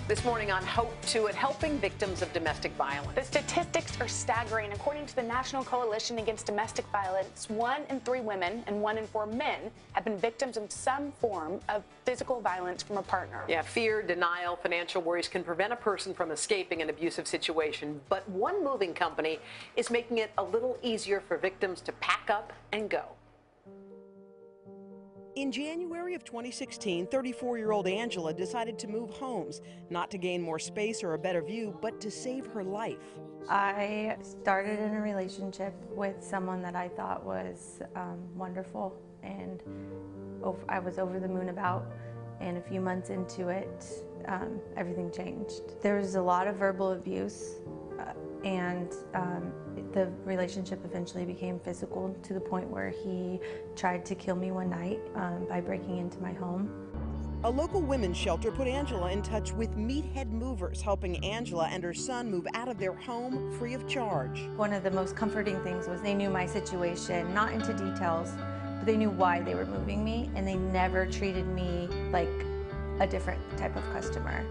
This morning on Hope to It, helping victims of domestic violence. The statistics are staggering. According to the National Coalition Against Domestic Violence, 1 in 3 women and 1 in 4 men have been victims of some form of physical violence from a partner. Yeah, fear, denial, financial worries can prevent a person from escaping an abusive situation. But one moving company is making it a little easier for victims to pack up and go. In January of 2016, 34-year-old Angela decided to move homes, not to gain more space or a better view, but to save her life. I started in a relationship with someone that I thought was wonderful, and I was over the moon about, and a few months into it, everything changed. There was a lot of verbal abuse, and the relationship eventually became physical to the point where he tried to kill me one night by breaking into my home. A local women's shelter put Angela in touch with Meathead Movers, helping Angela and her son move out of their home free of charge. One of the most comforting things was they knew my situation, not into details, but they knew why they were moving me, and they never treated me like a different type of customer.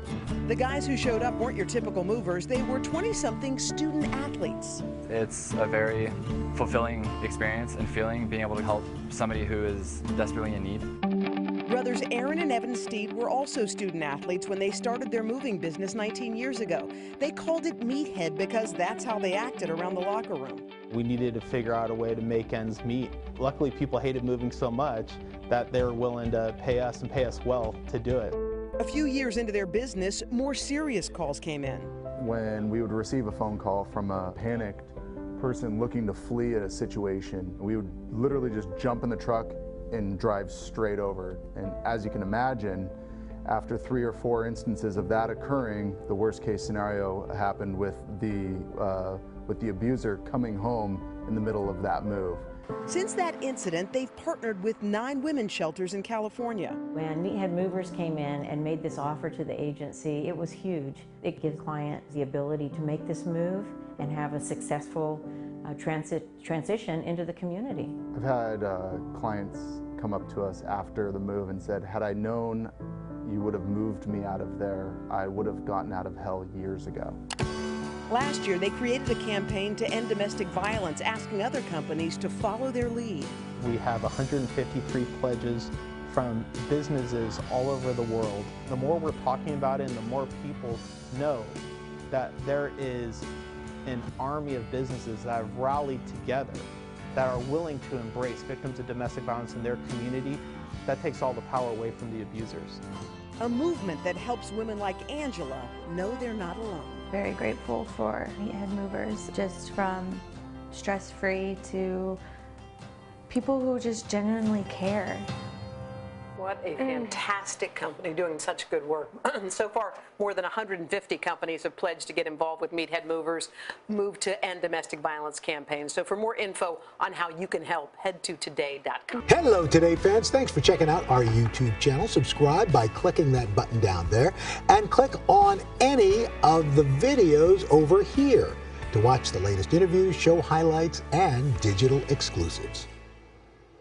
The guys who showed up weren't your typical movers. They were 20-something student athletes. It's a very fulfilling experience and feeling, being able to help somebody who is desperately in need. Brothers Aaron and Evan Steed were also student athletes when they started their moving business 19 years ago. They called it Meathead because that's how they acted around the locker room. We needed to figure out a way to make ends meet. Luckily, people hated moving so much that they were willing to pay us and pay us well to do it. A few years into their business, more serious calls came in. When we would receive a phone call from a panicked person looking to flee a situation, we would literally just jump in the truck and drive straight over. And as you can imagine, after 3 or 4 instances of that occurring, the worst case scenario happened with the abuser coming home in the middle of that move. Since that incident, they've partnered with 9 women's shelters in California. When Meathead Movers came in and made this offer to the agency, it was huge. It gives clients the ability to make this move and have a successful transition into the community. I've had clients come up to us after the move and said, had I known you would have moved me out of there, I would have gotten out of hell years ago. Last year, they created a campaign to end domestic violence, asking other companies to follow their lead. We have 153 pledges from businesses all over the world. The more we're talking about it and the more people know that there is an army of businesses that have rallied together that are willing to embrace victims of domestic violence in their community, that takes all the power away from the abusers. A movement that helps women like Angela know they're not alone. Very grateful for Meathead Movers, just from stress-free to people who just genuinely care. What a fantastic company doing such good work. So far, more than 150 companies have pledged to get involved with Meathead Movers' Move to End Domestic Violence campaign. So for more info on how you can help, head to today.com. Hello, Today fans. Thanks for checking out our YouTube channel. Subscribe by clicking that button down there and click on any of the videos over here to watch the latest interviews, show highlights, and digital exclusives.